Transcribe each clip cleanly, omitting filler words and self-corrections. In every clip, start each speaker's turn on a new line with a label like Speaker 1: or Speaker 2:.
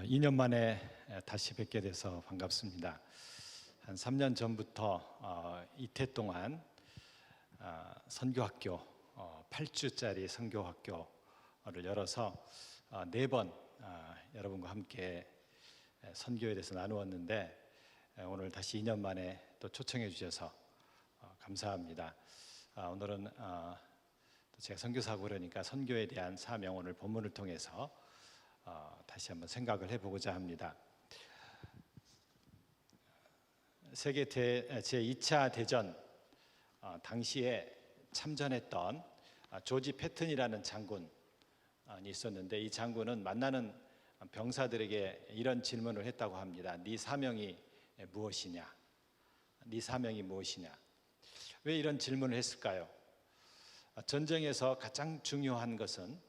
Speaker 1: 2년 만에 다시 뵙게 돼서 반갑습니다. 한 3년 전부터 이태 동안 선교학교 8주짜리 선교학교를 열어서 4번 여러분과 함께 선교에 대해서 나누었는데 오늘 다시 2년 만에 또 초청해 주셔서 감사합니다. 오늘은 제가 선교사고 그러니까 선교에 대한 사명, 오늘 본문을 통해서 다시 한번 생각을 해보고자 합니다. 세계 제2차 대전 당시에 참전했던 조지 패튼이라는 장군이 있었는데, 이 장군은 만나는 병사들에게 이런 질문을 했다고 합니다. 네 사명이 무엇이냐? 네 사명이 무엇이냐? 왜 이런 질문을 했을까요? 전쟁에서 가장 중요한 것은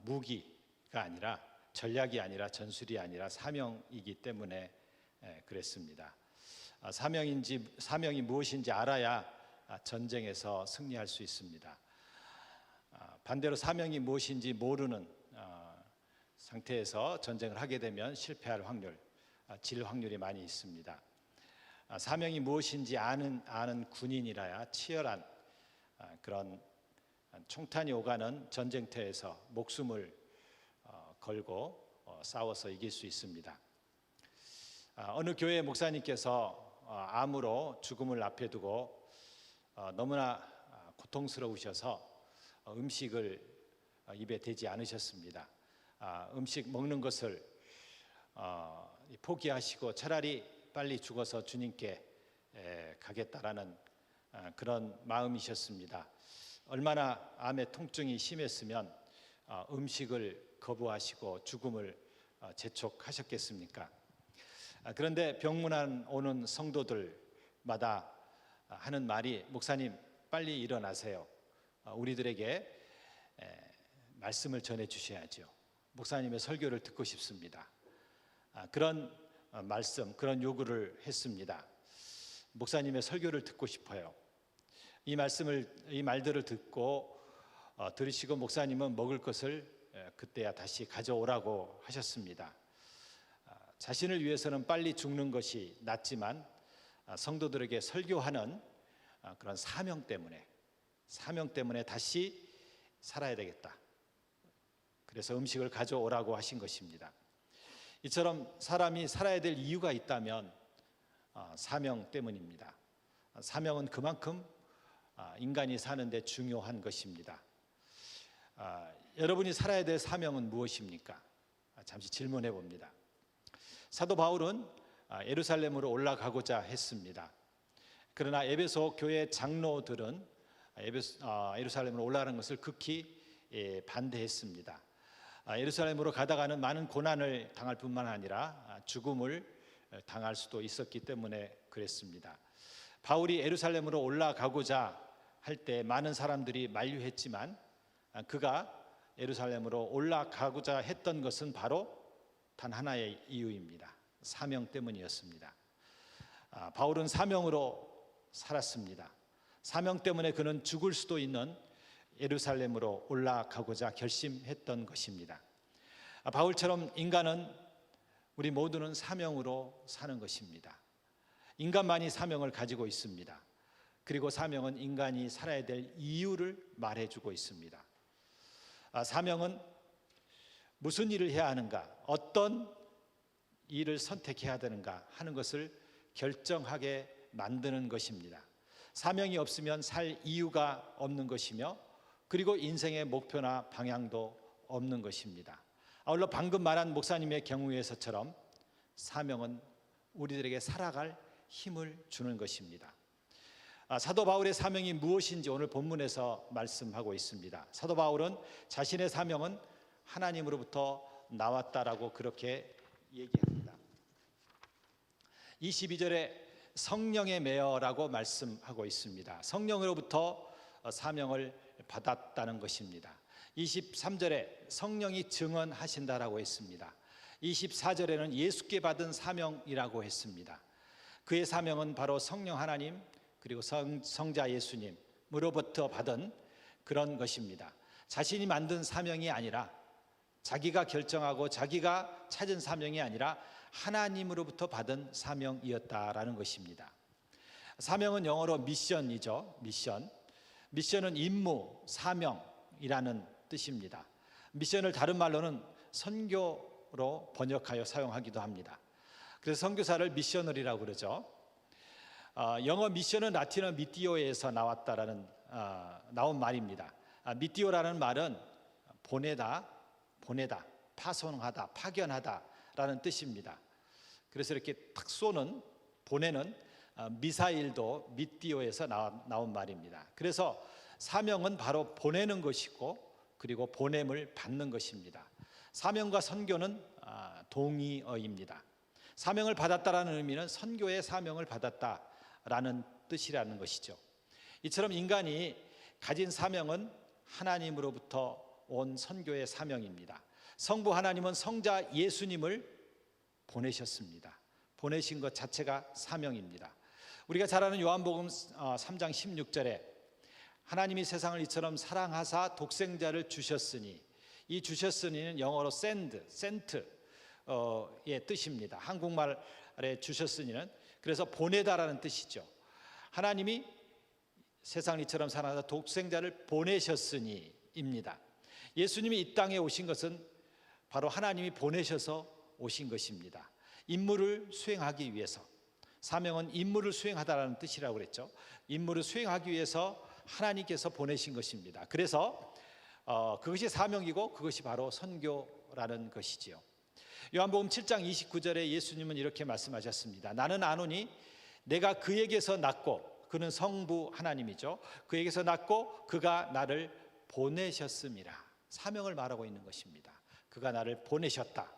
Speaker 1: 무기가 아니라, 전략이 아니라, 전술이 아니라 사명이기 때문에 그랬습니다. 사명이 무엇인지 알아야 전쟁에서 승리할 수 있습니다. 반대로 사명이 무엇인지 모르는 상태에서 전쟁을 하게 되면 실패할 확률, 질 확률이 많이 있습니다. 사명이 무엇인지 아는 군인이라야 치열한 그런 총탄이 오가는 전쟁터에서 목숨을 걸고 싸워서 이길 수 있습니다. 어느 교회 목사님께서 암으로 죽음을 앞에 두고 너무나 고통스러우셔서 음식을 입에 대지 않으셨습니다. 음식 먹는 것을 포기하시고 차라리 빨리 죽어서 주님께 가겠다라는 그런 마음이셨습니다. 얼마나 암의 통증이 심했으면 음식을 거부하시고 죽음을 재촉하셨겠습니까? 그런데 병문안 오는 성도들마다 하는 말이, 목사님 빨리 일어나세요. 우리들에게 말씀을 전해 주셔야죠. 목사님의 설교를 듣고 싶습니다. 그런 말씀, 그런 요구를 했습니다. 목사님의 설교를 듣고 싶어요. 이 말들을 듣고 들으시고 목사님은 먹을 것을 그때야 다시 가져오라고 하셨습니다. 자신을 위해서는 빨리 죽는 것이 낫지만 성도들에게 설교하는 그런 사명 때문에 다시 살아야 되겠다. 그래서 음식을 가져오라고 하신 것입니다. 이처럼 사람이 살아야 될 이유가 있다면 사명 때문입니다. 사명은 그만큼 인간이 사는데 중요한 것입니다. 여러분이 살아야 될 사명은 무엇입니까? 잠시 질문해 봅니다. 사도 바울은 예루살렘으로 올라가고자 했습니다. 그러나 에베소 교회 장로들은 예루살렘으로 올라가는 것을 극히 반대했습니다. 예루살렘으로 가다가는 많은 고난을 당할 뿐만 아니라 죽음을 당할 수도 있었기 때문에 그랬습니다. 바울이 예루살렘으로 올라가고자 할 때 많은 사람들이 만류했지만 그가 예루살렘으로 올라가고자 했던 것은 바로 단 하나의 이유입니다. 사명 때문이었습니다. 바울은 사명으로 살았습니다. 사명 때문에 그는 죽을 수도 있는 예루살렘으로 올라가고자 결심했던 것입니다. 바울처럼 인간은, 우리 모두는 사명으로 사는 것입니다. 인간만이 사명을 가지고 있습니다. 그리고 사명은 인간이 살아야 될 이유를 말해주고 있습니다. 사명은 무슨 일을 해야 하는가, 어떤 일을 선택해야 되는가 하는 것을 결정하게 만드는 것입니다. 사명이 없으면 살 이유가 없는 것이며, 그리고 인생의 목표나 방향도 없는 것입니다. 아울러 방금 말한 목사님의 경우에서처럼 사명은 우리들에게 살아갈 힘을 주는 것입니다. 사도 바울의 사명이 무엇인지 오늘 본문에서 말씀하고 있습니다. 사도 바울은 자신의 사명은 하나님으로부터 나왔다라고 그렇게 얘기합니다. 22절에 성령의 매여라고 말씀하고 있습니다. 성령으로부터 사명을 받았다는 것입니다. 23절에 성령이 증언하신다라고 했습니다. 24절에는 예수께 받은 사명이라고 했습니다. 그의 사명은 바로 성령 하나님, 그리고 성자 예수님으로부터 받은 그런 것입니다. 자신이 만든 사명이 아니라 자기가 결정하고 자기가 찾은 사명이 아니라 하나님으로부터 받은 사명이었다라는 것입니다. 사명은 영어로 미션이죠. 미션은 임무, 사명이라는 뜻입니다. 미션을 다른 말로는 선교로 번역하여 사용하기도 합니다. 그래서 선교사를 미셔너리라고 그러죠. 영어 미션은 라틴어 미티오에서 나온 말입니다. 미티오라는 말은 보내다, 파송하다, 파견하다라는 뜻입니다. 그래서 이렇게 탁 쏘는, 보내는 미사일도 미티오에서 나온 말입니다. 그래서 사명은 바로 보내는 것이고 그리고 보냄을 받는 것입니다. 사명과 선교는 동의어입니다. 사명을 받았다라는 의미는 선교의 사명을 받았다라는 뜻이라는 것이죠. 이처럼 인간이 가진 사명은 하나님으로부터 온 선교의 사명입니다. 성부 하나님은 성자 예수님을 보내셨습니다. 보내신 것 자체가 사명입니다. 우리가 잘 아는 요한복음 3장 16절에 하나님이 세상을 이처럼 사랑하사 독생자를 주셨으니, 이 주셨으니는 영어로 sent의 뜻입니다. 한국말에 주셨으니는 그래서 보내다라는 뜻이죠. 하나님이 세상을 이처럼 사랑하사 독생자를 보내셨으니입니다. 예수님이 이 땅에 오신 것은 바로 하나님이 보내셔서 오신 것입니다. 임무를 수행하기 위해서. 사명은 임무를 수행하다라는 뜻이라고 그랬죠. 임무를 수행하기 위해서 하나님께서 보내신 것입니다. 그래서 그것이 사명이고 그것이 바로 선교라는 것이지요. 요한복음 7장 29절에 예수님은 이렇게 말씀하셨습니다. 나는 아노니 내가 그에게서 났고, 그는 성부 하나님이죠. 그에게서 났고 그가 나를 보내셨음이라. 사명을 말하고 있는 것입니다. 그가 나를 보내셨다.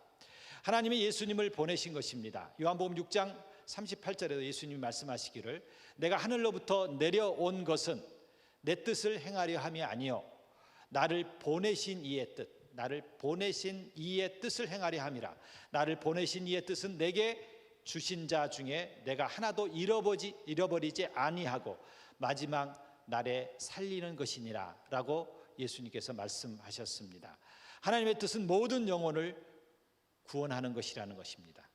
Speaker 1: 하나님이 예수님을 보내신 것입니다. 요한복음 6장 38절에도 예수님이 말씀하시기를 내가 하늘로부터 내려온 것은 내 뜻을 행하려 함이 아니요 나를 보내신 이의 뜻, 나를 보내신 이의 뜻을 행하려 함이라. 나를 보내신 이의 뜻은 내게 주신 자 중에 내가 하나도 잃어버리지 아니하고 마지막 날에 살리는 것이니라 라고 예수님께서 말씀하셨습니다. 하나님의 뜻은 모든 영혼을 구원하는 것이라는 것입니다.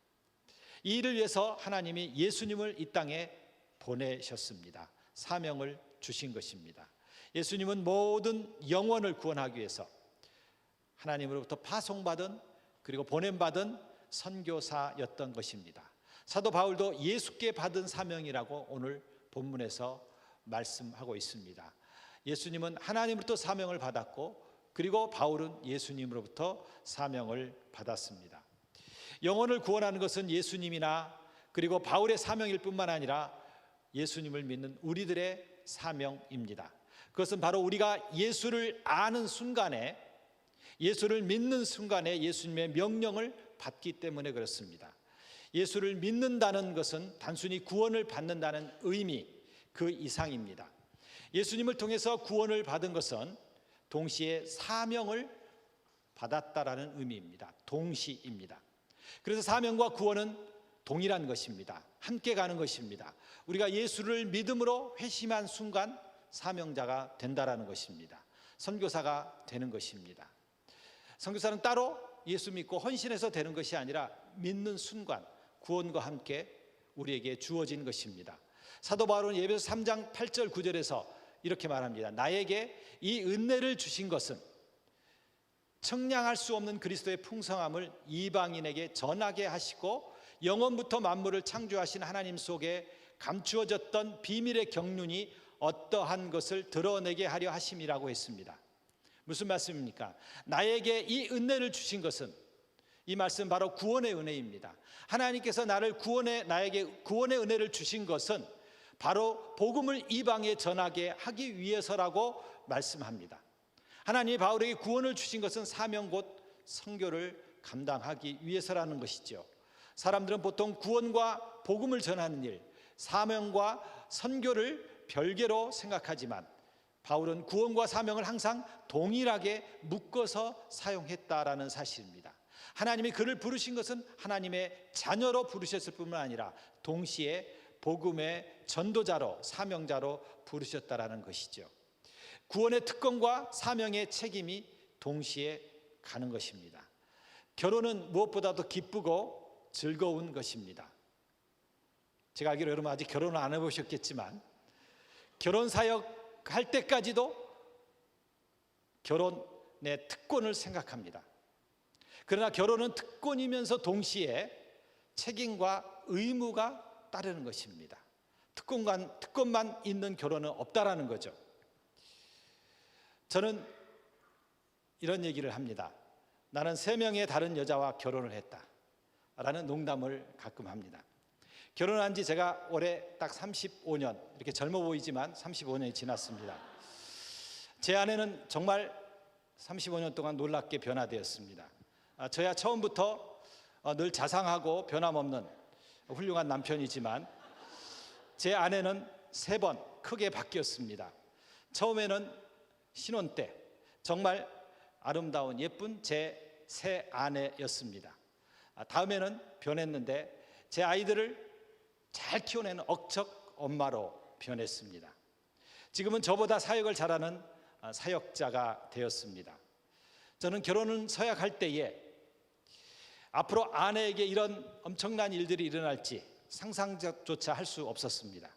Speaker 1: 이 일을 위해서 하나님이 예수님을 이 땅에 보내셨습니다. 사명을 주신 것입니다. 예수님은 모든 영혼을 구원하기 위해서 하나님으로부터 파송받은 그리고 보냄받은 선교사였던 것입니다. 사도 바울도 예수께 받은 사명이라고 오늘 본문에서 말씀하고 있습니다. 예수님은 하나님으로부터 사명을 받았고 그리고 바울은 예수님으로부터 사명을 받았습니다. 영혼을 구원하는 것은 예수님이나 그리고 바울의 사명일 뿐만 아니라 예수님을 믿는 우리들의 사명입니다. 그것은 바로 우리가 예수를 아는 순간에, 예수를 믿는 순간에 예수님의 명령을 받기 때문에 그렇습니다. 예수를 믿는다는 것은 단순히 구원을 받는다는 의미 그 이상입니다. 예수님을 통해서 구원을 받은 것은 동시에 사명을 받았다라는 의미입니다. 동시입니다. 그래서 사명과 구원은 동일한 것입니다. 함께 가는 것입니다. 우리가 예수를 믿음으로 회심한 순간 사명자가 된다라는 것입니다. 선교사가 되는 것입니다. 선교사는 따로 예수 믿고 헌신해서 되는 것이 아니라 믿는 순간 구원과 함께 우리에게 주어진 것입니다. 사도 바울은 에베소 3장 8절 9절에서 이렇게 말합니다. 나에게 이 은혜를 주신 것은 청량할 수 없는 그리스도의 풍성함을 이방인에게 전하게 하시고 영원부터 만물을 창조하신 하나님 속에 감추어졌던 비밀의 경륜이 어떠한 것을 드러내게 하려 하심이라고 했습니다. 무슨 말씀입니까? 나에게 이 은혜를 주신 것은, 이 말씀 바로 구원의 은혜입니다. 하나님께서 나에게 구원의 은혜를 주신 것은 바로 복음을 이방에 전하게 하기 위해서라고 말씀합니다. 하나님이 바울에게 구원을 주신 것은 사명 곧 선교를 감당하기 위해서라는 것이죠. 사람들은 보통 구원과 복음을 전하는 일, 사명과 선교를 별개로 생각하지만 바울은 구원과 사명을 항상 동일하게 묶어서 사용했다라는 사실입니다. 하나님이 그를 부르신 것은 하나님의 자녀로 부르셨을 뿐만 아니라 동시에 복음의 전도자로, 사명자로 부르셨다라는 것이죠. 구원의 특권과 사명의 책임이 동시에 가는 것입니다. 결혼은 무엇보다도 기쁘고 즐거운 것입니다. 제가 알기로 여러분 아직 결혼을 안 해보셨겠지만 결혼 사역 할 때까지도 결혼의 특권을 생각합니다. 그러나 결혼은 특권이면서 동시에 책임과 의무가 따르는 것입니다. 특권만 있는 결혼은 없다라는 거죠. 저는 이런 얘기를 합니다. 나는 3명의 다른 여자와 결혼을 했다 라는 농담을 가끔 합니다. 결혼한 지 제가 올해 딱 35년, 이렇게 젊어 보이지만 35년이 지났습니다. 제 아내는 정말 35년 동안 놀랍게 변화되었습니다. 저야 처음부터 늘 자상하고 변함없는 훌륭한 남편이지만 제 아내는 3번 크게 바뀌었습니다. 처음에는 신혼 때 정말 아름다운 예쁜 제 새 아내였습니다. 다음에는 변했는데 제 아이들을 잘 키워내는 억척 엄마로 변했습니다. 지금은 저보다 사역을 잘하는 사역자가 되었습니다. 저는 결혼을 서약할 때에 앞으로 아내에게 이런 엄청난 일들이 일어날지 상상조차 할 수 없었습니다.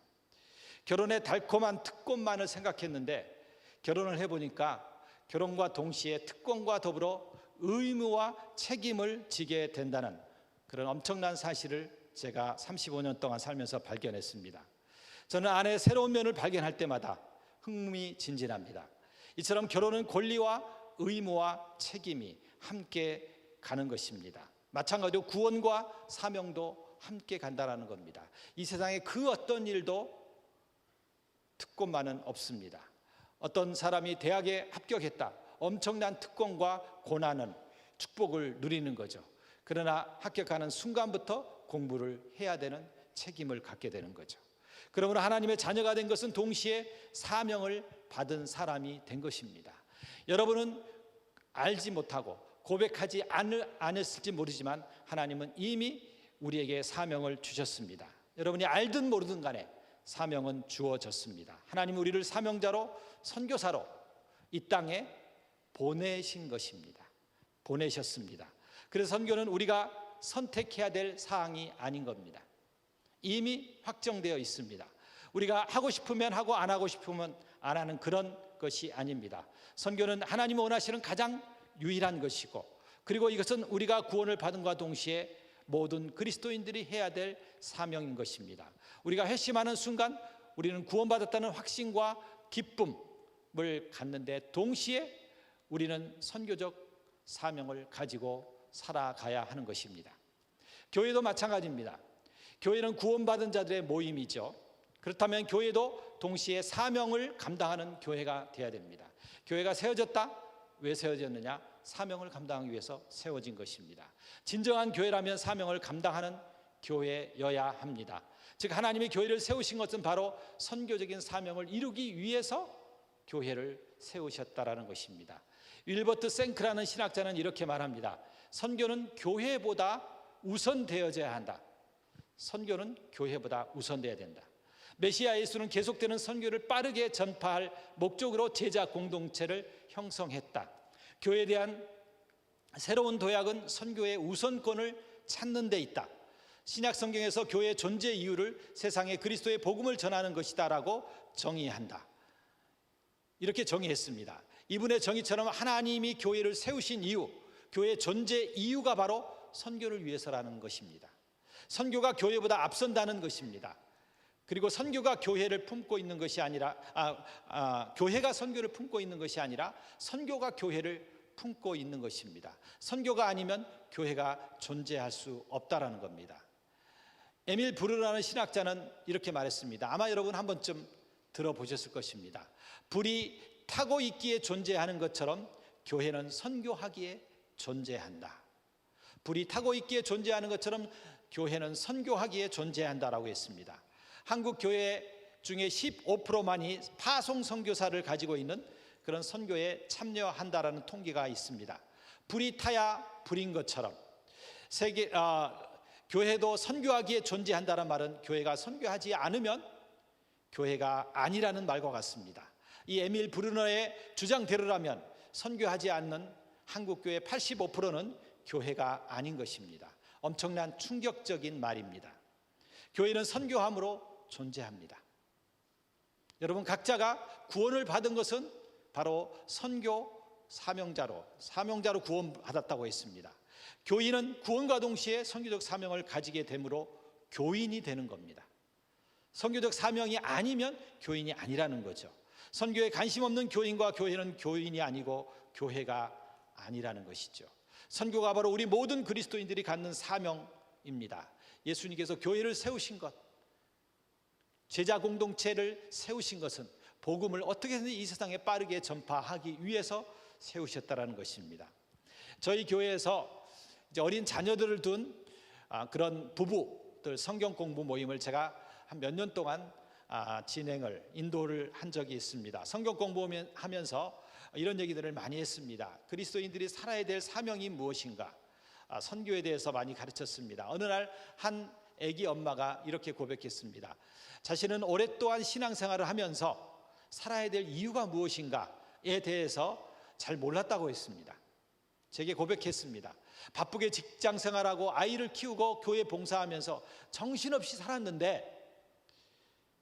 Speaker 1: 결혼의 달콤한 특권만을 생각했는데 결혼을 해보니까 결혼과 동시에 특권과 더불어 의무와 책임을 지게 된다는 그런 엄청난 사실을 제가 35년 동안 살면서 발견했습니다. 저는 아내의 새로운 면을 발견할 때마다 흥미진진합니다. 이처럼 결혼은 권리와 의무와 책임이 함께 가는 것입니다. 마찬가지로 구원과 사명도 함께 간다는 겁니다. 이 세상에 그 어떤 일도 특권만은 없습니다. 어떤 사람이 대학에 합격했다. 엄청난 특권과 고난은 축복을 누리는 거죠. 그러나 합격하는 순간부터 공부를 해야 되는 책임을 갖게 되는 거죠. 그러므로 하나님의 자녀가 된 것은 동시에 사명을 받은 사람이 된 것입니다. 여러분은 알지 못하고 고백하지 않았을지 모르지만 하나님은 이미 우리에게 사명을 주셨습니다. 여러분이 알든 모르든 간에 사명은 주어졌습니다. 하나님은 우리를 사명자로 선교사로 이 땅에 보내신 것입니다. 보내셨습니다. 그래서 선교는 우리가 선택해야 될 사항이 아닌 겁니다. 이미 확정되어 있습니다. 우리가 하고 싶으면 하고 안 하고 싶으면 안 하는 그런 것이 아닙니다. 선교는 하나님이 원하시는 가장 유일한 것이고, 그리고 이것은 우리가 구원을 받은 것과 동시에 모든 그리스도인들이 해야 될 사명인 것입니다. 우리가 회심하는 순간 우리는 구원받았다는 확신과 기쁨을 갖는데 동시에 우리는 선교적 사명을 가지고 살아가야 하는 것입니다. 교회도 마찬가지입니다. 교회는 구원받은 자들의 모임이죠. 그렇다면 교회도 동시에 사명을 감당하는 교회가 되어야 됩니다. 교회가 세워졌다? 왜 세워졌느냐? 사명을 감당하기 위해서 세워진 것입니다. 진정한 교회라면 사명을 감당하는 교회여야 합니다. 즉 하나님이 교회를 세우신 것은 바로 선교적인 사명을 이루기 위해서 교회를 세우셨다라는 것입니다. 윌버트 생크라는 신학자는 이렇게 말합니다. 선교는 교회보다 우선되어져야 한다. 선교는 교회보다 우선되어야 된다. 메시아 예수는 계속되는 선교를 빠르게 전파할 목적으로 제자 공동체를 형성했다. 교회에 대한 새로운 도약은 선교의 우선권을 찾는 데 있다. 신약 성경에서 교회의 존재 이유를 세상에 그리스도의 복음을 전하는 것이다라고 정의한다. 이렇게 정의했습니다. 이분의 정의처럼 하나님이 교회를 세우신 이유, 교회의 존재 이유가 바로 선교를 위해서라는 것입니다. 선교가 교회보다 앞선다는 것입니다. 그리고 선교가 교회를 품고 있는 것이 아니라 교회가 선교를 품고 있는 것이 아니라 선교가 교회를 품고 있는 것입니다. 선교가 아니면 교회가 존재할 수 없다라는 겁니다. 에밀 브루너라는 신학자는 이렇게 말했습니다. 아마 여러분 한 번쯤 들어보셨을 것입니다. 불이 타고 있기에 존재하는 것처럼 교회는 선교하기에 존재한다. 불이 타고 있기에 존재하는 것처럼 교회는 선교하기에 존재한다라고 했습니다. 한국 교회 중에 15%만이 파송 선교사를 가지고 있는 그런 선교에 참여한다라는 통계가 있습니다. 불이 타야 불인 것처럼 교회도 선교하기에 존재한다는 말은 교회가 선교하지 않으면 교회가 아니라는 말과 같습니다. 이 에밀 브루너의 주장대로라면 선교하지 않는 한국교회 85%는 교회가 아닌 것입니다. 엄청난 충격적인 말입니다. 교회는 선교함으로 존재합니다. 여러분, 각자가 구원을 받은 것은 바로 선교 사명자로 구원받았다고 했습니다. 교인은 구원과 동시에 선교적 사명을 가지게 되므로 교인이 되는 겁니다. 선교적 사명이 아니면 교인이 아니라는 거죠. 선교에 관심 없는 교인과 교회는 교인이 아니고 교회가 아니라는 것이죠. 선교가 바로 우리 모든 그리스도인들이 갖는 사명입니다. 예수님께서 교회를 세우신 것, 제자 공동체를 세우신 것은 복음을 어떻게든 이 세상에 빠르게 전파하기 위해서 세우셨다라는 것입니다. 저희 교회에서 이제 어린 자녀들을 둔 그런 부부들 성경 공부 모임을 제가 한 몇 년 동안 인도를 한 적이 있습니다. 성경 공부하면서 이런 얘기들을 많이 했습니다. 그리스도인들이 살아야 될 사명이 무엇인가, 선교에 대해서 많이 가르쳤습니다. 어느 날 한 아기 엄마가 이렇게 고백했습니다. 자신은 오랫동안 신앙생활을 하면서 살아야 될 이유가 무엇인가에 대해서 잘 몰랐다고 했습니다. 제게 고백했습니다. 바쁘게 직장생활하고 아이를 키우고 교회 봉사하면서 정신없이 살았는데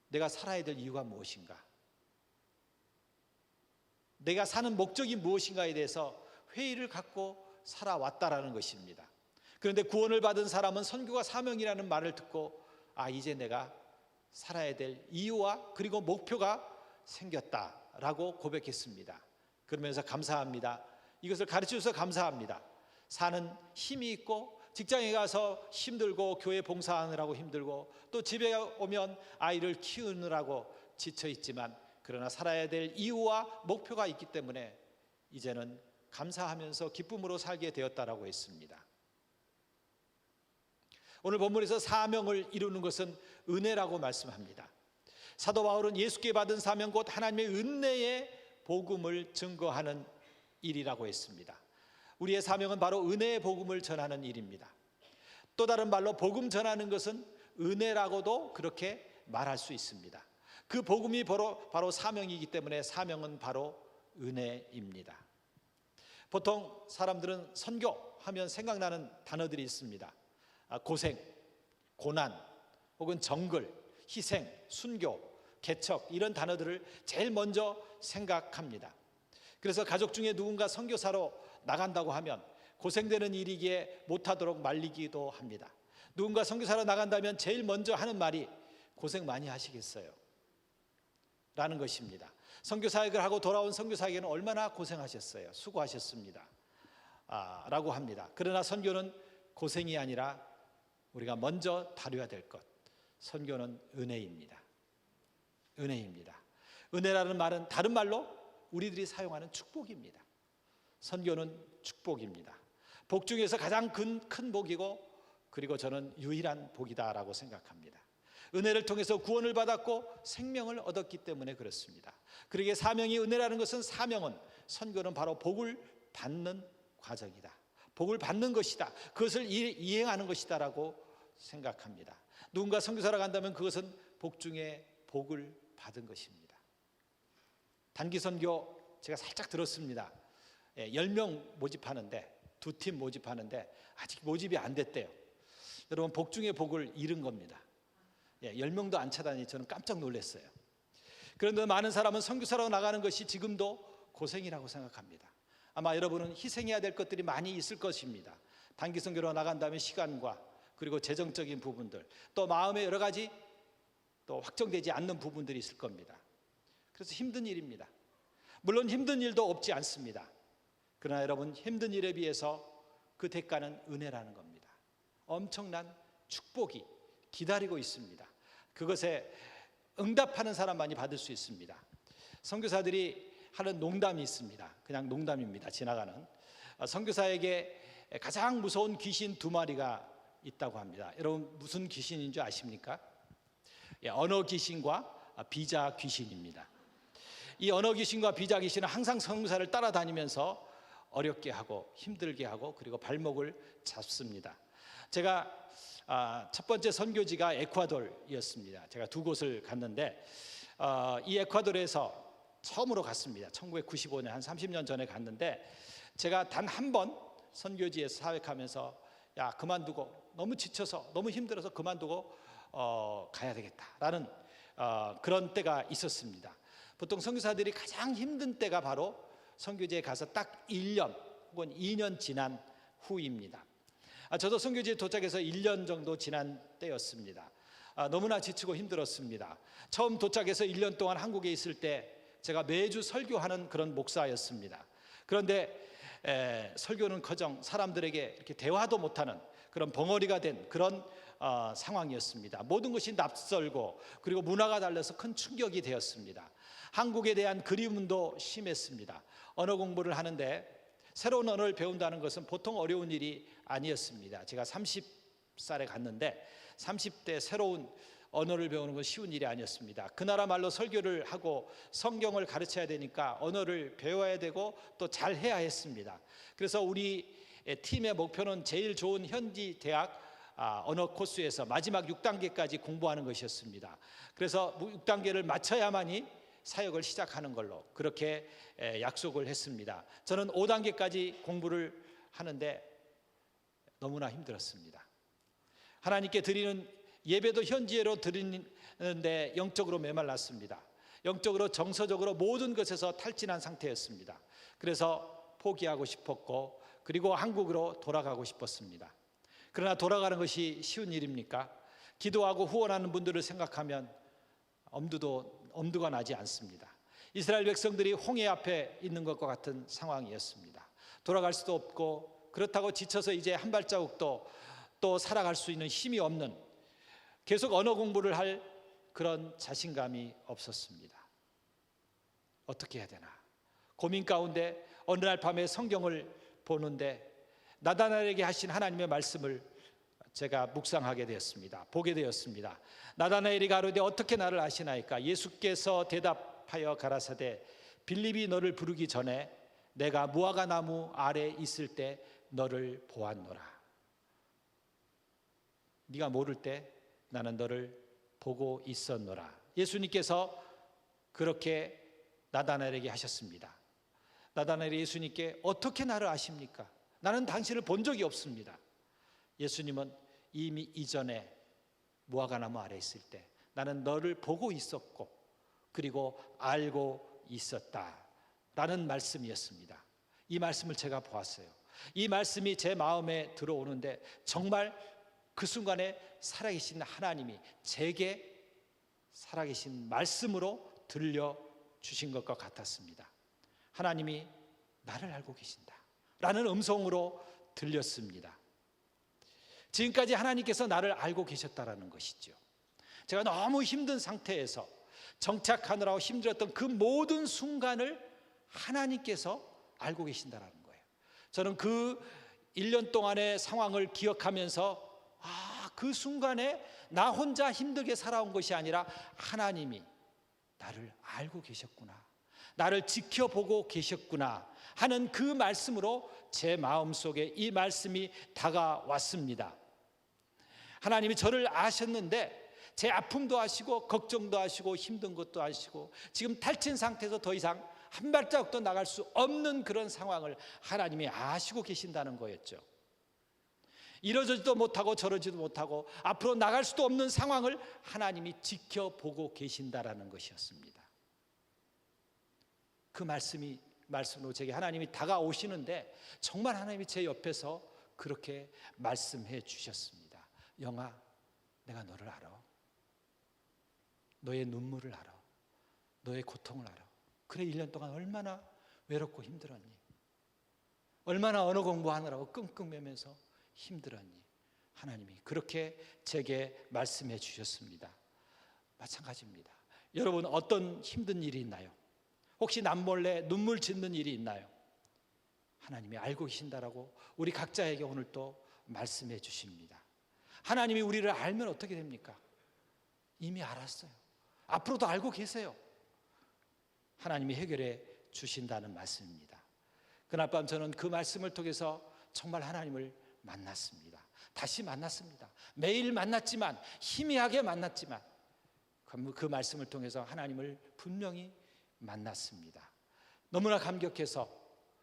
Speaker 1: 내가 살아야 될 이유가 무엇인가, 내가 사는 목적이 무엇인가에 대해서 회의를 갖고 살아왔다라는 것입니다. 그런데 구원을 받은 사람은 선교가 사명이라는 말을 듣고 이제 내가 살아야 될 이유와 그리고 목표가 생겼다라고 고백했습니다. 그러면서 감사합니다. 이것을 가르쳐줘서 감사합니다. 사는 힘이 있고 직장에 가서 힘들고 교회 봉사하느라고 힘들고 또 집에 오면 아이를 키우느라고 지쳐 있지만 그러나 살아야 될 이유와 목표가 있기 때문에 이제는 감사하면서 기쁨으로 살게 되었다라고 했습니다. 오늘 본문에서 사명을 이루는 것은 은혜라고 말씀합니다. 사도 바울은 예수께 받은 사명 곧 하나님의 은혜의 복음을 증거하는 일이라고 했습니다. 우리의 사명은 바로 은혜의 복음을 전하는 일입니다. 또 다른 말로 복음 전하는 것은 은혜라고도 그렇게 말할 수 있습니다. 그 복음이 바로 사명이기 때문에 사명은 바로 은혜입니다. 보통 사람들은 선교하면 생각나는 단어들이 있습니다. 고생, 고난, 혹은 정글, 희생, 순교, 개척, 이런 단어들을 제일 먼저 생각합니다. 그래서 가족 중에 누군가 선교사로 나간다고 하면 고생되는 일이기에 못하도록 말리기도 합니다. 누군가 선교사로 나간다면 제일 먼저 하는 말이 고생 많이 하시겠어요 라는 것입니다. 선교사역을 하고 돌아온 선교사에게는 얼마나 고생하셨어요, 수고하셨습니다 라고 합니다. 그러나 선교는 고생이 아니라 우리가 먼저 다뤄야 될 것, 선교는 은혜입니다. 은혜입니다. 은혜라는 말은 다른 말로 우리들이 사용하는 축복입니다. 선교는 축복입니다. 복 중에서 가장 큰 복이고 그리고 저는 유일한 복이다라고 생각합니다. 은혜를 통해서 구원을 받았고 생명을 얻었기 때문에 그렇습니다. 그러기에 사명이 은혜라는 것은, 사명은, 선교는 바로 복을 받는 과정이다, 복을 받는 것이다, 그것을 이행하는 것이다라고 생각합니다. 누군가 선교사로 간다면 그것은 복 중에 복을 받은 것입니다. 단기 선교 제가 살짝 들었습니다. 10명 모집하는데, 2팀 모집하는데 아직 모집이 안 됐대요. 여러분, 복 중에 복을 잃은 겁니다. 10명도 안 차다니 저는 깜짝 놀랐어요. 그런데 많은 사람은 선교사로 나가는 것이 지금도 고생이라고 생각합니다. 아마 여러분은 희생해야 될 것들이 많이 있을 것입니다. 단기 선교로 나간다면 시간과 그리고 재정적인 부분들, 또 마음의 여러 가지 또 확정되지 않는 부분들이 있을 겁니다. 그래서 힘든 일입니다. 물론 힘든 일도 없지 않습니다. 그러나 여러분, 힘든 일에 비해서 그 대가는 은혜라는 겁니다. 엄청난 축복이 기다리고 있습니다. 그것에 응답하는 사람만이 받을 수 있습니다. 선교사들이 하는 농담이 있습니다. 그냥 농담입니다. 지나가는. 선교사에게 가장 무서운 귀신 2마리가 있다고 합니다. 여러분, 무슨 귀신인 줄 아십니까? 언어 귀신과 비자 귀신입니다. 이 언어 귀신과 비자 귀신은 항상 선교사를 따라다니면서 어렵게 하고 힘들게 하고 그리고 발목을 잡습니다. 제가 첫 번째 선교지가 에콰도르였습니다. 제가 2곳을 갔는데 이 에콰도르에서 처음으로 갔습니다. 1995년 한 30년 전에 갔는데 제가 단 한 번 선교지에서 사역하면서 야, 그만두고, 너무 지쳐서 너무 힘들어서 그만두고 가야 되겠다라는 그런 때가 있었습니다. 보통 선교사들이 가장 힘든 때가 바로 선교지에 가서 딱 1년 혹은 2년 지난 후입니다. 저도 선교지에 도착해서 1년 정도 지난 때였습니다. 너무나 지치고 힘들었습니다. 처음 도착해서 1년 동안 한국에 있을 때 제가 매주 설교하는 그런 목사였습니다. 그런데 설교는커녕 사람들에게 이렇게 대화도 못하는 그런 벙어리가 된 그런 상황이었습니다. 모든 것이 낯설고 그리고 문화가 달라서 큰 충격이 되었습니다. 한국에 대한 그리움도 심했습니다. 언어 공부를 하는데 새로운 언어를 배운다는 것은 보통 어려운 일이 아니었습니다. 제가 30살에 갔는데 30대 새로운 언어를 배우는 건 쉬운 일이 아니었습니다. 그 나라 말로 설교를 하고 성경을 가르쳐야 되니까 언어를 배워야 되고 또 잘해야 했습니다. 그래서 우리 팀의 목표는 제일 좋은 현지 대학 언어 코스에서 마지막 6단계까지 공부하는 것이었습니다. 그래서 6단계를 마쳐야만이 사역을 시작하는 걸로 그렇게 약속을 했습니다. 저는 5단계까지 공부를 하는데 너무나 힘들었습니다. 하나님께 드리는 예배도 현지예로 드리는데 영적으로 메말랐습니다. 영적으로 정서적으로 모든 것에서 탈진한 상태였습니다. 그래서 포기하고 싶었고 그리고 한국으로 돌아가고 싶었습니다. 그러나 돌아가는 것이 쉬운 일입니까? 기도하고 후원하는 분들을 생각하면 엄두가 나지 않습니다. 이스라엘 백성들이 홍해 앞에 있는 것과 같은 상황이었습니다. 돌아갈 수도 없고 그렇다고 지쳐서 이제 한 발자국도 또 살아갈 수 있는 힘이 없는, 계속 언어 공부를 할 그런 자신감이 없었습니다. 어떻게 해야 되나 고민 가운데 어느 날 밤에 성경을 보는데 나다나엘에게 하신 하나님의 말씀을 제가 묵상하게 되었습니다. 보게 되었습니다. 나다나엘이 가로되 어떻게 나를 아시나이까? 예수께서 대답하여 가라사대 빌립이 너를 부르기 전에 내가 무화과 나무 아래 있을 때 너를 보았노라. 네가 모를 때 나는 너를 보고 있었노라. 예수님께서 그렇게 나다나엘에게 하셨습니다. 나다나엘이 예수님께 어떻게 나를 아십니까? 나는 당신을 본 적이 없습니다. 예수님은 이미 이전에 무화과나무 아래 있을 때 나는 너를 보고 있었고 그리고 알고 있었다라는 말씀이었습니다. 이 말씀을 제가 보았어요. 이 말씀이 제 마음에 들어오는데 정말 그 순간에 살아계신 하나님이 제게 살아계신 말씀으로 들려주신 것과 같았습니다. 하나님이 나를 알고 계신다 라는 음성으로 들렸습니다. 지금까지 하나님께서 나를 알고 계셨다라는 것이죠. 제가 너무 힘든 상태에서 정착하느라고 힘들었던 그 모든 순간을 하나님께서 알고 계신다라는 거예요. 저는 그 1년 동안의 상황을 기억하면서 그 순간에 나 혼자 힘들게 살아온 것이 아니라 하나님이 나를 알고 계셨구나, 나를 지켜보고 계셨구나 하는 그 말씀으로 제 마음속에 이 말씀이 다가왔습니다. 하나님이 저를 아셨는데 제 아픔도 아시고 걱정도 아시고 힘든 것도 아시고 지금 탈진 상태에서 더 이상 한 발자국도 나갈 수 없는 그런 상황을 하나님이 아시고 계신다는 거였죠. 이러지도 못하고 저러지도 못하고 앞으로 나갈 수도 없는 상황을 하나님이 지켜보고 계신다라는 것이었습니다. 그 말씀으로 제게 하나님이 다가오시는데 정말 하나님이 제 옆에서 그렇게 말씀해 주셨습니다. 영아, 내가 너를 알아. 너의 눈물을 알아. 너의 고통을 알아. 그래 1년 동안 얼마나 외롭고 힘들었니? 얼마나 언어 공부하느라고 끙끙매면서 힘들었니? 하나님이 그렇게 제게 말씀해 주셨습니다. 마찬가지입니다. 여러분 어떤 힘든 일이 있나요? 혹시 남몰래 눈물 짓는 일이 있나요? 하나님이 알고 계신다라고 우리 각자에게 오늘 또 말씀해 주십니다. 하나님이 우리를 알면 어떻게 됩니까? 이미 알았어요. 앞으로도 알고 계세요. 하나님이 해결해 주신다는 말씀입니다. 그날 밤 저는 그 말씀을 통해서 정말 하나님을 만났습니다. 다시 만났습니다. 매일 만났지만 희미하게 만났지만 그 말씀을 통해서 하나님을 분명히 만났습니다. 너무나 감격해서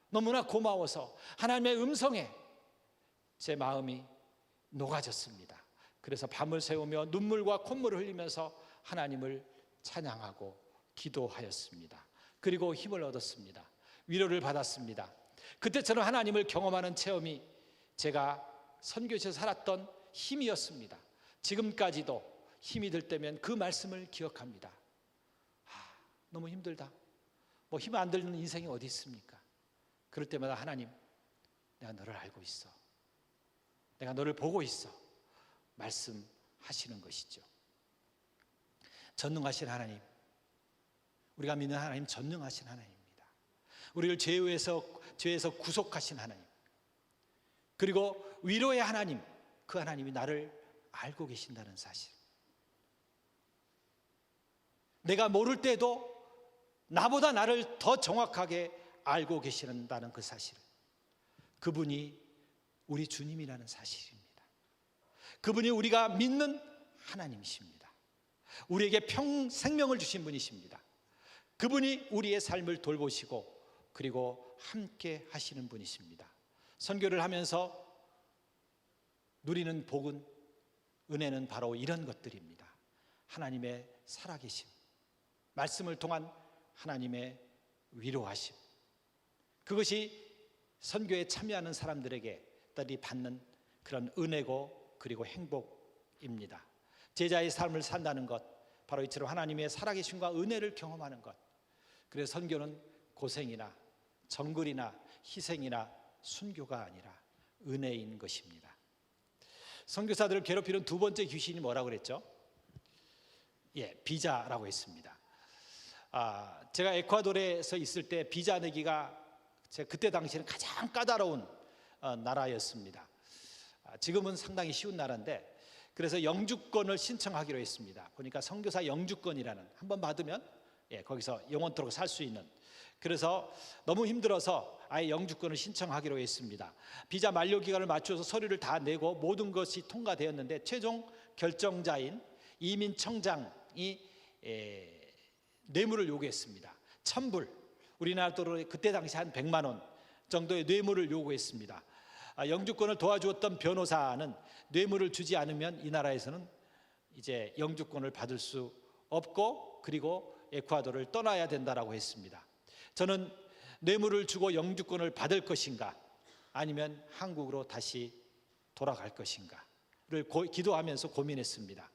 Speaker 1: 너무나 고마워서 하나님의 음성에 제 마음이 녹아졌습니다. 그래서 밤을 새우며 눈물과 콧물을 흘리면서 하나님을 찬양하고 기도하였습니다. 그리고 힘을 얻었습니다. 위로를 받았습니다. 그때처럼 하나님을 경험하는 체험이 제가 선교지에서 살았던 힘이었습니다. 지금까지도 힘이 들 때면 그 말씀을 기억합니다. 너무 힘들다. 뭐 힘 안 드는 인생이 어디 있습니까? 그럴 때마다 하나님, 내가 너를 알고 있어. 내가 너를 보고 있어. 말씀하시는 것이죠. 전능하신 하나님, 우리가 믿는 하나님 전능하신 하나님입니다. 우리를 죄에서 구속하신 하나님, 그리고 위로의 하나님, 그 하나님이 나를 알고 계신다는 사실, 내가 모를 때도 나보다 나를 더 정확하게 알고 계신다는 그 사실, 그분이 우리 주님이라는 사실입니다. 그분이 우리가 믿는 하나님이십니다. 우리에게 생명을 주신 분이십니다. 그분이 우리의 삶을 돌보시고 그리고 함께 하시는 분이십니다. 선교를 하면서 누리는 복은, 은혜는 바로 이런 것들입니다. 하나님의 살아계심, 말씀을 통한 하나님의 위로하심, 그것이 선교에 참여하는 사람들에게 딸이 받는 그런 은혜고 그리고 행복입니다. 제자의 삶을 산다는 것, 바로 이처럼 하나님의 살아계심과 은혜를 경험하는 것. 그래서 선교는 고생이나 정글이나 희생이나 순교가 아니라 은혜인 것입니다. 선교사들을 괴롭히는 두 번째 귀신이 뭐라고 그랬죠? 비자라고 했습니다. 제가 에콰도르에서 있을 때 비자 내기가 제가 그때 당시에는 가장 까다로운 나라였습니다. 지금은 상당히 쉬운 나라인데, 그래서 영주권을 신청하기로 했습니다. 보니까 선교사 영주권이라는, 한번 받으면 거기서 영원토록 살 수 있는, 그래서 너무 힘들어서 아예 영주권을 신청하기로 했습니다. 비자 만료 기간을 맞춰서 서류를 다 내고 모든 것이 통과되었는데, 최종 결정자인 이민청장이 뇌물을 요구했습니다. 1,000불, 우리나라 돈으로 그때 당시 한 100만 원 정도의 뇌물을 요구했습니다. 영주권을 도와주었던 변호사는 뇌물을 주지 않으면 이 나라에서는 이제 영주권을 받을 수 없고, 그리고 에콰도르를 떠나야 된다라고 했습니다. 저는 뇌물을 주고 영주권을 받을 것인가, 아니면 한국으로 다시 돌아갈 것인가를 기도하면서 고민했습니다.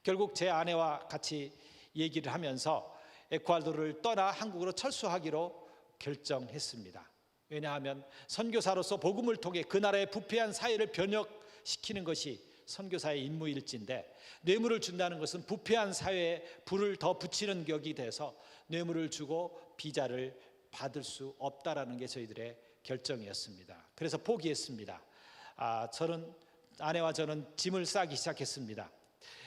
Speaker 1: 결국 제 아내와 같이 얘기를 하면서 에콰도르를 떠나 한국으로 철수하기로 결정했습니다. 왜냐하면 선교사로서 복음을 통해 그 나라의 부패한 사회를 변혁시키는 것이 선교사의 임무일진데, 뇌물을 준다는 것은 부패한 사회에 불을 더 붙이는 격이 돼서 뇌물을 주고 비자를 받을 수 없다라는 게 저희들의 결정이었습니다. 그래서 포기했습니다. 아내와 저는 짐을 싸기 시작했습니다.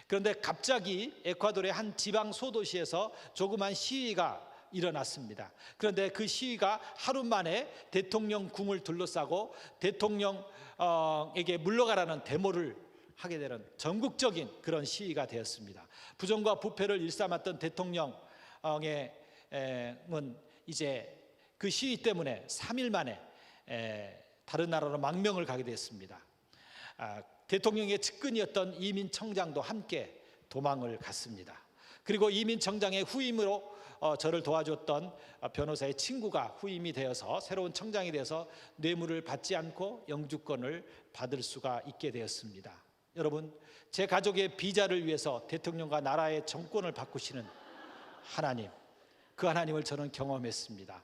Speaker 1: 그런데 갑자기 에콰도르의 한 지방 소도시에서 조그만 시위가 일어났습니다. 그런데 그 시위가 하루 만에 대통령 궁을 둘러싸고 대통령에게 물러가라는 데모를 하게 되는 전국적인 그런 시위가 되었습니다. 부정과 부패를 일삼았던 대통령은 이제 그 시위 때문에 3일 만에 다른 나라로 망명을 가게 됐습니다. 대통령의 측근이었던 이민청장도 함께 도망을 갔습니다. 그리고 이민청장의 후임으로 저를 도와줬던 변호사의 친구가 후임이 되어서 새로운 청장이 되어서 뇌물을 받지 않고 영주권을 받을 수가 있게 되었습니다. 여러분, 제 가족의 비자를 위해서 대통령과 나라의 정권을 바꾸시는 하나님, 그 하나님을 저는 경험했습니다.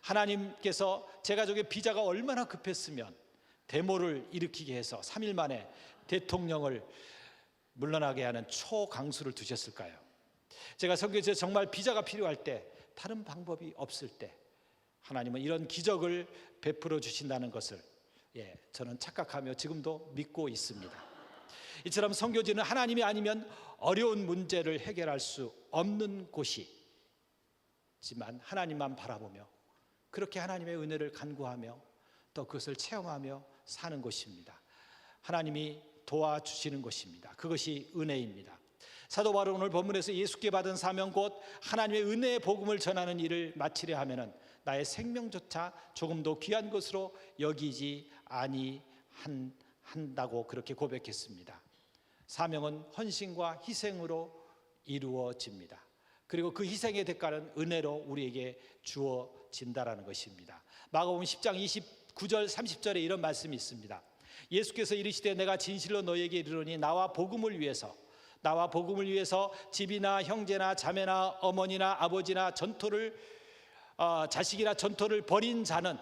Speaker 1: 하나님께서 제 가족의 비자가 얼마나 급했으면 데모를 일으키게 해서 3일 만에 대통령을 물러나게 하는 초강수를 두셨을까요? 제가 선교지에서 정말 비자가 필요할 때, 다른 방법이 없을 때 하나님은 이런 기적을 베풀어 주신다는 것을 저는 착각하며 지금도 믿고 있습니다. 이처럼 선교지는 하나님이 아니면 어려운 문제를 해결할 수 없는 곳이지만 하나님만 바라보며 그렇게 하나님의 은혜를 간구하며 또 그것을 체험하며 사는 곳입니다. 하나님이 도와주시는 것입니다. 그것이 은혜입니다. 사도 바울은 오늘 본문에서 예수께 받은 사명 곧 하나님의 은혜의 복음을 전하는 일을 마치려 하면은 나의 생명조차 조금도 귀한 것으로 여기지 아니하노라 한다고 그렇게 고백했습니다. 사명은 헌신과 희생으로 이루어집니다. 그리고 그 희생의 대가는 은혜로 우리에게 주어진다라는 것입니다. 마가복음 10장 29절 30절에 이런 말씀이 있습니다. 예수께서 이르시되 내가 진실로 너희에게 이르노니 나와 복음을 위해서 집이나 형제나 자매나 어머니나 아버지나 자식이나 전토를 벌인 자는,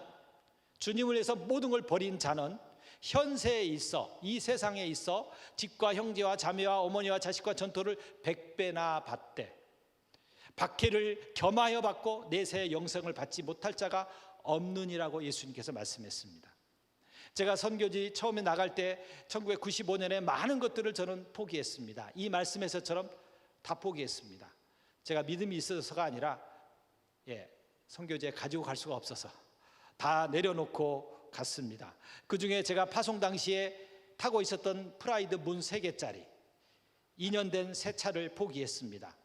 Speaker 1: 주님을 위해서 모든 걸 벌인 자는 현세에 있어, 이 세상에 있어 집과 형제와 자매와 어머니와 자식과 전토를 100배나 받되 박해를 겸하여 받고 내세의 영생을 받지 못할 자가 없느니라고 예수님께서 말씀했습니다. 제가 선교지 처음에 나갈 때 1995년에 많은 것들을 저는 포기했습니다. 이 말씀에서처럼 다 포기했습니다. 제가 믿음이 있어서가 아니라 선교지에 가지고 갈 수가 없어서 다 내려놓고 갔습니다. 그 중에 제가 파송 당시에 타고 있었던 프라이드 문 3개짜리 2년 된 새 차를 포기했습니다.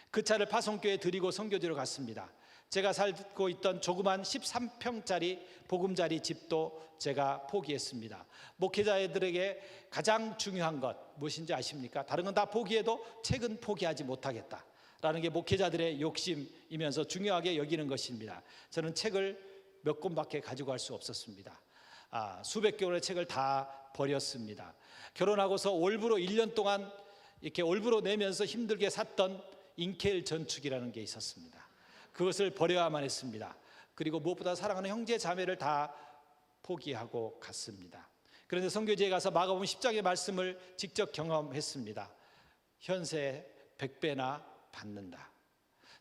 Speaker 1: 그 차를 파송교회에 드리고 선교지로 갔습니다. 제가 살고 있던 조그만 13평짜리 보금자리 집도 제가 포기했습니다. 목회자들에게 가장 중요한 것 무엇인지 아십니까? 다른 건 다 포기해도 책은 포기하지 못하겠다라는 게 목회자들의 욕심이면서 중요하게 여기는 것입니다. 저는 책을 몇 권밖에 가지고 갈 수 없었습니다. 수백 개월의 책을 다 버렸습니다. 결혼하고서 올브로 1년 동안 이렇게 올브로 내면서 힘들게 샀던 인켈 전축이라는 게 있었습니다. 그것을 버려야만 했습니다. 그리고 무엇보다 사랑하는 형제 자매를 다 포기하고 갔습니다. 그런데 선교지에 가서 마가복음 10장의 말씀을 직접 경험했습니다. 현세 100배나 받는다.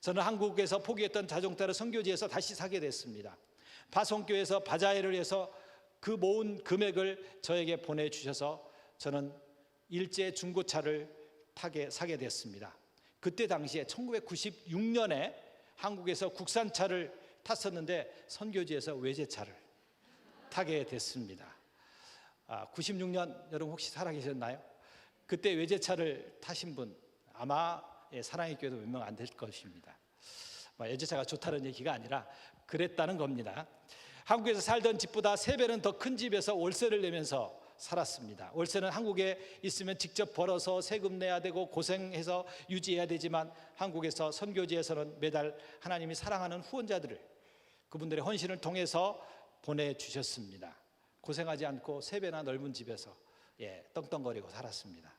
Speaker 1: 저는 한국에서 포기했던 자동차를 선교지에서 다시 사게 됐습니다. 파송교회에서 바자회를 해서 그 모은 금액을 저에게 보내주셔서 저는 일제 중고차를 사게 됐습니다. 그때 당시에 1996년에 한국에서 국산차를 탔었는데 선교지에서 외제차를 타게 됐습니다. 96년 여러분 혹시 살아계셨나요? 그때 외제차를 타신 분 아마 사랑의 교회도 몇 명 안 될 것입니다. 외제차가 좋다는 얘기가 아니라 그랬다는 겁니다. 한국에서 살던 집보다 3배는 더 큰 집에서 월세를 내면서 살았습니다. 월세는 한국에 있으면 직접 벌어서 세금 내야 되고 고생해서 유지해야 되지만 한국에서 선교지에서는 매달 하나님이 사랑하는 후원자들을 그분들의 헌신을 통해서 보내주셨습니다. 고생하지 않고 3배나 넓은 집에서 떵떵거리고 살았습니다.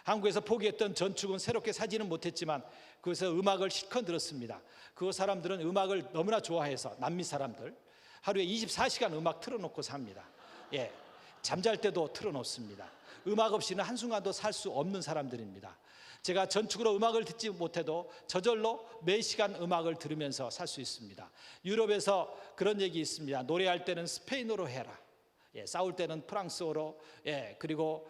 Speaker 1: 한국에서 포기했던 전축은 새롭게 사지는 못했지만 그것에서 음악을 실컷 들었습니다. 그 사람들은 음악을 너무나 좋아해서 남미 사람들 하루에 24시간 음악 틀어놓고 삽니다. 잠잘 때도 틀어놓습니다. 음악 없이는 한순간도 살 수 없는 사람들입니다. 제가 전축으로 음악을 듣지 못해도 저절로 매 시간 음악을 들으면서 살 수 있습니다. 유럽에서 그런 얘기 있습니다. 노래할 때는 스페인어로 해라. 싸울 때는 프랑스어로, 그리고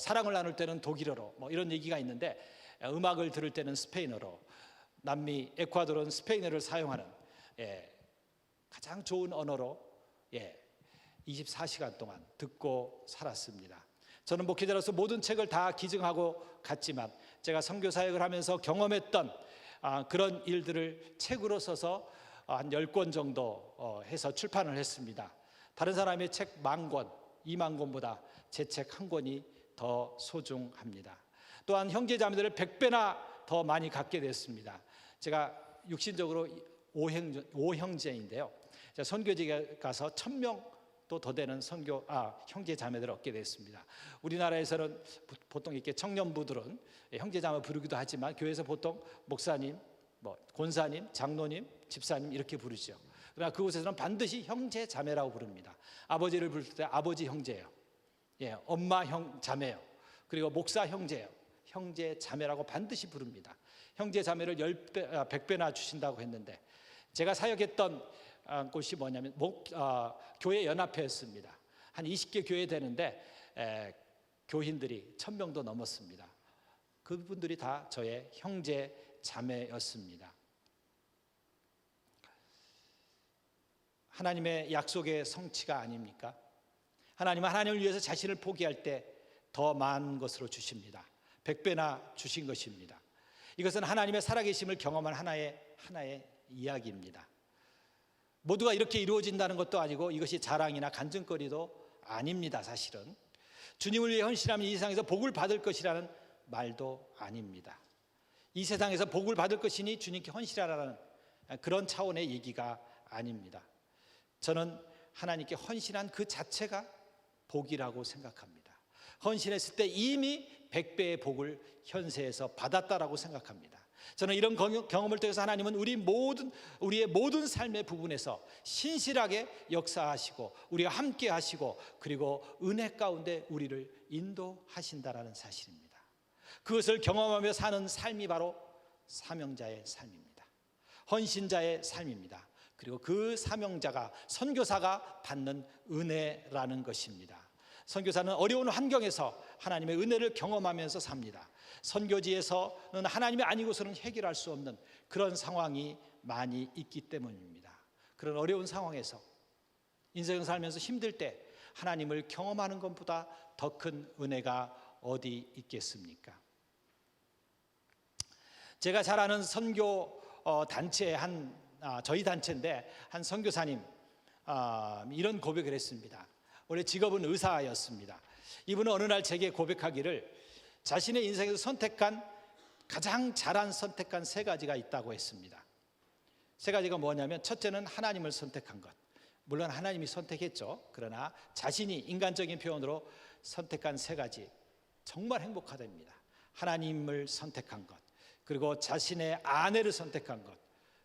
Speaker 1: 사랑을 나눌 때는 독일어로 이런 얘기가 있는데 음악을 들을 때는 스페인어로, 남미 에콰도르는 스페인어를 사용하는 가장 좋은 언어로 24시간 동안 듣고 살았습니다. 저는 목회자로서 모든 책을 다 기증하고 갔지만 제가 선교 사역을 하면서 경험했던 그런 일들을 책으로 써서 한 10권 정도 해서 출판을 했습니다. 다른 사람의 책 10,000권, 20,000권보다 제 책 1권이 더 소중합니다. 또한 형제자매들을 100배나 더 많이 갖게 됐습니다. 제가 육신적으로 5형제인데요. 선교지에 가서 1,000명도 더 되는 형제자매들을 얻게 됐습니다. 우리나라에서는 보통 이렇게 청년부들은 형제자매 부르기도 하지만 교회에서 보통 목사님, 권사님, 장로님, 집사님 이렇게 부르죠. 그러나 그곳에서는 반드시 형제자매라고 부릅니다. 아버지를 부를 때 아버지 형제예요. 엄마 형 자매요. 그리고 목사 형제예요. 형제자매라고 반드시 부릅니다. 형제자매를 100배나 주신다고 했는데 제가 사역했던 곳이 뭐냐면 교회 연합회였습니다. 한 20개 교회 되는데 교인들이 1,000명도 넘었습니다. 그분들이 다 저의 형제 자매였습니다. 하나님의 약속의 성취가 아닙니까? 하나님은 하나님을 위해서 자신을 포기할 때 더 많은 것으로 주십니다. 100배나 주신 것입니다. 이것은 하나님의 살아계심을 경험한 하나의 이야기입니다. 모두가 이렇게 이루어진다는 것도 아니고 이것이 자랑이나 간증거리도 아닙니다. 사실은 주님을 위해 헌신하면 이 세상에서 복을 받을 것이라는 말도 아닙니다. 이 세상에서 복을 받을 것이니 주님께 헌신하라는 그런 차원의 얘기가 아닙니다. 저는 하나님께 헌신한 그 자체가 복이라고 생각합니다. 헌신했을 때 이미 100배의 복을 현세에서 받았다라고 생각합니다. 저는 이런 경험을 통해서 하나님은 우리의 모든 삶의 부분에서 신실하게 역사하시고 우리가 함께 하시고 그리고 은혜 가운데 우리를 인도하신다라는 사실입니다. 그것을 경험하며 사는 삶이 바로 사명자의 삶입니다. 헌신자의 삶입니다. 그리고 그 사명자가 선교사가 받는 은혜라는 것입니다. 선교사는 어려운 환경에서 하나님의 은혜를 경험하면서 삽니다. 선교지에서는 하나님이 아니고서는 해결할 수 없는 그런 상황이 많이 있기 때문입니다. 그런 어려운 상황에서 인생을 살면서 힘들 때 하나님을 경험하는 것보다 더 큰 은혜가 어디 있겠습니까? 제가 잘 아는 선교 단체 저희 단체인데 한 선교사님 이런 고백을 했습니다. 원래 직업은 의사였습니다. 이분은 어느 날 제게 고백하기를 자신의 인생에서 가장 잘한 선택한 세 가지가 있다고 했습니다. 세 가지가 뭐냐면 첫째는 하나님을 선택한 것. 물론 하나님이 선택했죠. 그러나 자신이 인간적인 표현으로 선택한 세 가지 정말 행복하답니다. 하나님을 선택한 것, 그리고 자신의 아내를 선택한 것,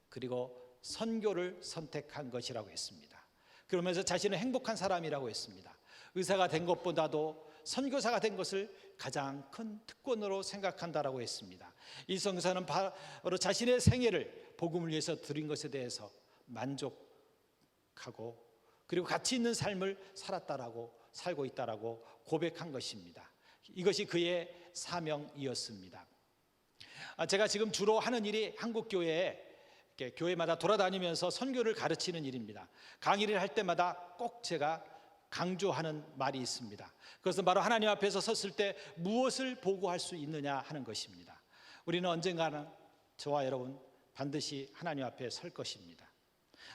Speaker 1: 그리고 선교를 선택한 것이라고 했습니다. 그러면서 자신은 행복한 사람이라고 했습니다. 의사가 된 것보다도 선교사가 된 것을 가장 큰 특권으로 생각한다라고 했습니다. 이 선교사는 바로 자신의 생애를 복음을 위해서 드린 것에 대해서 만족하고 그리고 가치 있는 삶을 살고 있다라고 고백한 것입니다. 이것이 그의 사명이었습니다. 제가 지금 주로 하는 일이 한국 교회마다 돌아다니면서 선교를 가르치는 일입니다. 강의를 할 때마다 꼭 제가 강조하는 말이 있습니다. 그것은 바로 하나님 앞에서 섰을 때 무엇을 보고할 수 있느냐 하는 것입니다. 우리는 언젠가는 저와 여러분 반드시 하나님 앞에 설 것입니다.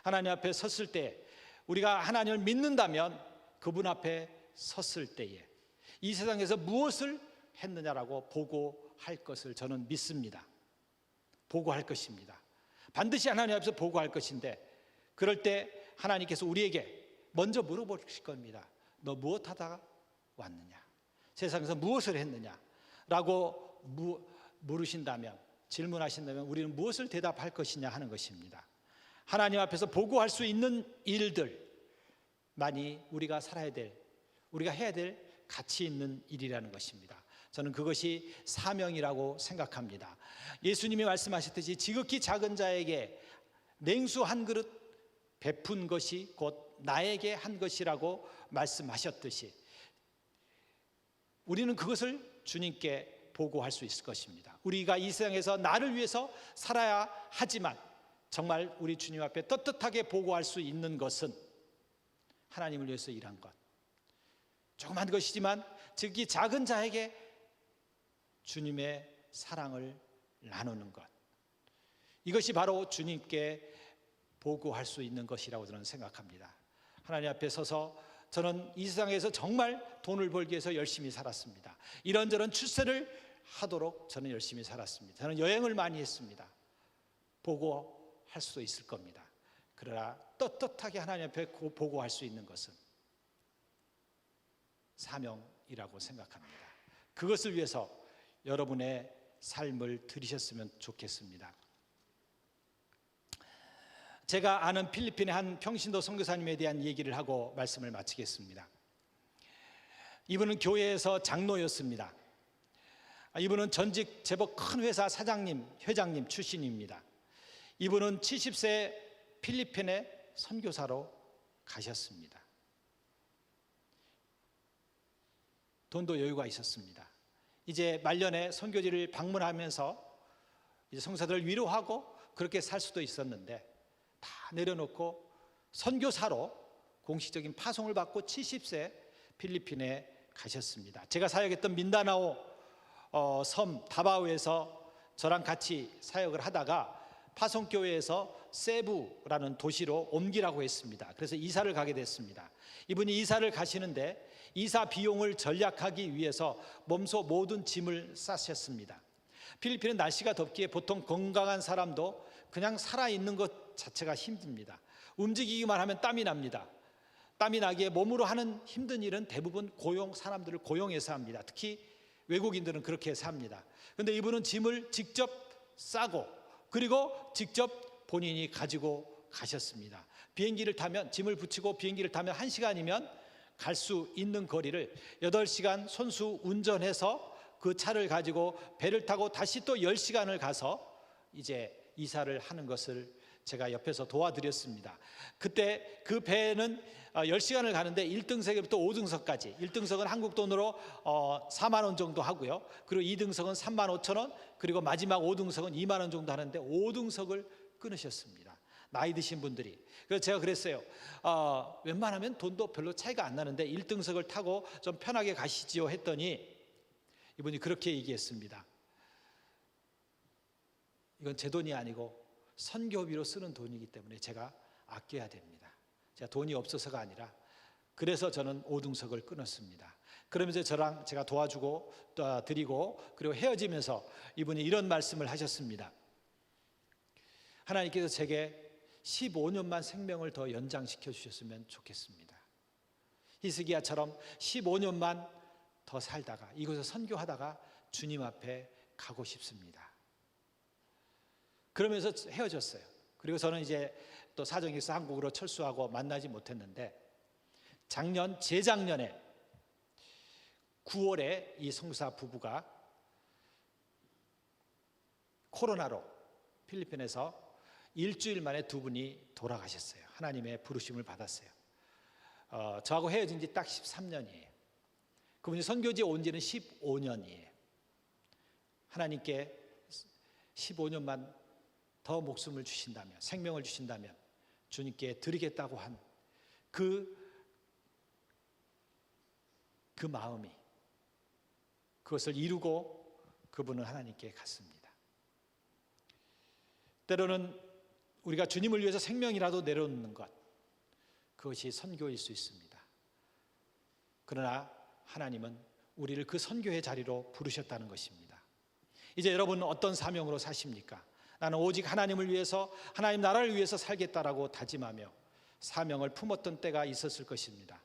Speaker 1: 하나님 앞에 섰을 때 우리가 하나님을 믿는다면 그분 앞에 섰을 때에 이 세상에서 무엇을 했느냐라고 보고할 것을 저는 믿습니다. 보고할 것입니다. 반드시 하나님 앞에서 보고할 것인데 그럴 때 하나님께서 우리에게 먼저 물어보실 겁니다. 너 무엇 하다가 왔느냐? 세상에서 무엇을 했느냐? 라고 물으신다면, 질문하신다면 우리는 무엇을 대답할 것이냐 하는 것입니다. 하나님 앞에서 보고할 수 있는 일들만이 우리가 우리가 해야 될 가치 있는 일이라는 것입니다. 저는 그것이 사명이라고 생각합니다. 예수님이 말씀하셨듯이 지극히 작은 자에게 냉수 한 그릇 베푼 것이 곧 나에게 한 것이라고 말씀하셨듯이 우리는 그것을 주님께 보고할 수 있을 것입니다. 우리가 이 세상에서 나를 위해서 살아야 하지만 정말 우리 주님 앞에 떳떳하게 보고할 수 있는 것은 하나님을 위해서 일한 것, 조그만 것이지만 지극히 작은 자에게 주님의 사랑을 나누는 것, 이것이 바로 주님께 보고할 수 있는 것이라고 저는 생각합니다. 하나님 앞에 서서 저는 이 세상에서 정말 돈을 벌기 위해서 열심히 살았습니다. 이런저런 출세를 하도록 저는 열심히 살았습니다. 저는 여행을 많이 했습니다. 보고할 수도 있을 겁니다. 그러나 떳떳하게 하나님 앞에 보고할 수 있는 것은 사명이라고 생각합니다. 그것을 위해서 여러분의 삶을 들이셨으면 좋겠습니다. 제가 아는 필리핀의 한 평신도 선교사님에 대한 얘기를 하고 말씀을 마치겠습니다. 이분은 교회에서 장로였습니다. 이분은 전직 제법 큰 회사 회장님 출신입니다. 이분은 70세 필리핀에 선교사로 가셨습니다. 돈도 여유가 있었습니다. 이제 말년에 선교지를 방문하면서 이제 선교사들을 위로하고 그렇게 살 수도 있었는데 다 내려놓고 선교사로 공식적인 파송을 받고 70세 필리핀에 가셨습니다. 제가 사역했던 민다나오 섬 다바오에서 저랑 같이 사역을 하다가 파송교회에서 세부라는 도시로 옮기라고 했습니다. 그래서 이사를 가게 됐습니다. 이분이 이사를 가시는데 이사 비용을 절약하기 위해서 몸소 모든 짐을 싸셨습니다. 필리핀은 날씨가 덥기에 보통 건강한 사람도 그냥 살아있는 것 자체가 힘듭니다. 움직이기만 하면 땀이 납니다. 땀이 나기에 몸으로 하는 힘든 일은 대부분 사람들을 고용해서 합니다. 특히 외국인들은 그렇게 삽니다. 그런데 이분은 짐을 직접 싸고 그리고 직접 본인이 가지고 가셨습니다. 비행기를 타면 짐을 붙이고 비행기를 타면 1시간이면 갈 수 있는 거리를 8시간 손수 운전해서 그 차를 가지고 배를 타고 다시 또 10시간을 가서 이제 이사를 하는 것을 제가 옆에서 도와드렸습니다. 그때 그 배는 10시간을 가는데 1등석부터 5등석까지 1등석은 한국 돈으로 4만 원 정도 하고요. 그리고 2등석은 3만 5천 원, 그리고 마지막 5등석은 2만 원 정도 하는데 5등석을 끊으셨습니다. 나이 드신 분들이. 그래서 제가 그랬어요. 웬만하면 돈도 별로 차이가 안 나는데 1등석을 타고 좀 편하게 가시지요 했더니 이분이 그렇게 얘기했습니다. 이건 제 돈이 아니고 선교비로 쓰는 돈이기 때문에 제가 아껴야 됩니다. 제가 돈이 없어서가 아니라 그래서 저는 5등석을 끊었습니다. 그러면서 제가 도와주고 또 드리고 그리고 헤어지면서 이분이 이런 말씀을 하셨습니다. 하나님께서 제게 15년만 생명을 더 연장시켜 주셨으면 좋겠습니다. 히스기야처럼 15년만 더 살다가 이곳에 선교하다가 주님 앞에 가고 싶습니다. 그러면서 헤어졌어요. 그리고 저는 이제 또 사정이 있어 한국으로 철수하고 만나지 못했는데 재작년에 9월에 이 선교사 부부가 코로나로 필리핀에서 일주일 만에 두 분이 돌아가셨어요. 하나님의 부르심을 받았어요. 저하고 헤어진 지 딱 13년이에요. 그분이 선교지에 온 지는 15년이에요. 하나님께 15년만 더 목숨을 주신다면, 생명을 주신다면 주님께 드리겠다고 한 그 마음이, 그것을 이루고 그분은 하나님께 갔습니다. 때로는 우리가 주님을 위해서 생명이라도 내려놓는 것, 그것이 선교일 수 있습니다. 그러나 하나님은 우리를 그 선교의 자리로 부르셨다는 것입니다. 이제 여러분은 어떤 사명으로 사십니까? 나는 오직 하나님을 위해서, 하나님 나라를 위해서 살겠다라고 다짐하며 사명을 품었던 때가 있었을 것입니다.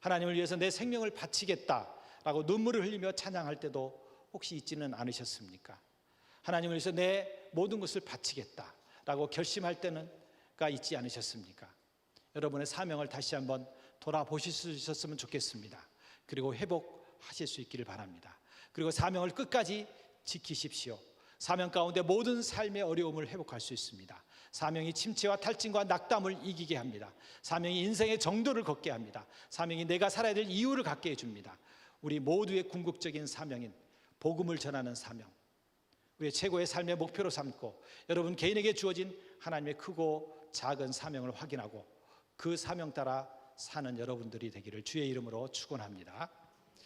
Speaker 1: 하나님을 위해서 내 생명을 바치겠다라고 눈물을 흘리며 찬양할 때도 혹시 있지는 않으셨습니까? 하나님을 위해서 내 모든 것을 바치겠다라고 결심할 때는가 있지 않으셨습니까? 여러분의 사명을 다시 한번 돌아보실 수 있었으면 좋겠습니다. 그리고 회복하실 수 있기를 바랍니다. 그리고 사명을 끝까지 지키십시오. 사명 가운데 모든 삶의 어려움을 회복할 수 있습니다. 사명이 침체와 탈진과 낙담을 이기게 합니다. 사명이 인생의 정도를 걷게 합니다. 사명이 내가 살아야 될 이유를 갖게 해줍니다. 우리 모두의 궁극적인 사명인 복음을 전하는 사명, 우리의 최고의 삶의 목표로 삼고 여러분 개인에게 주어진 하나님의 크고 작은 사명을 확인하고 그 사명 따라 사는 여러분들이 되기를 주의 이름으로 축원합니다.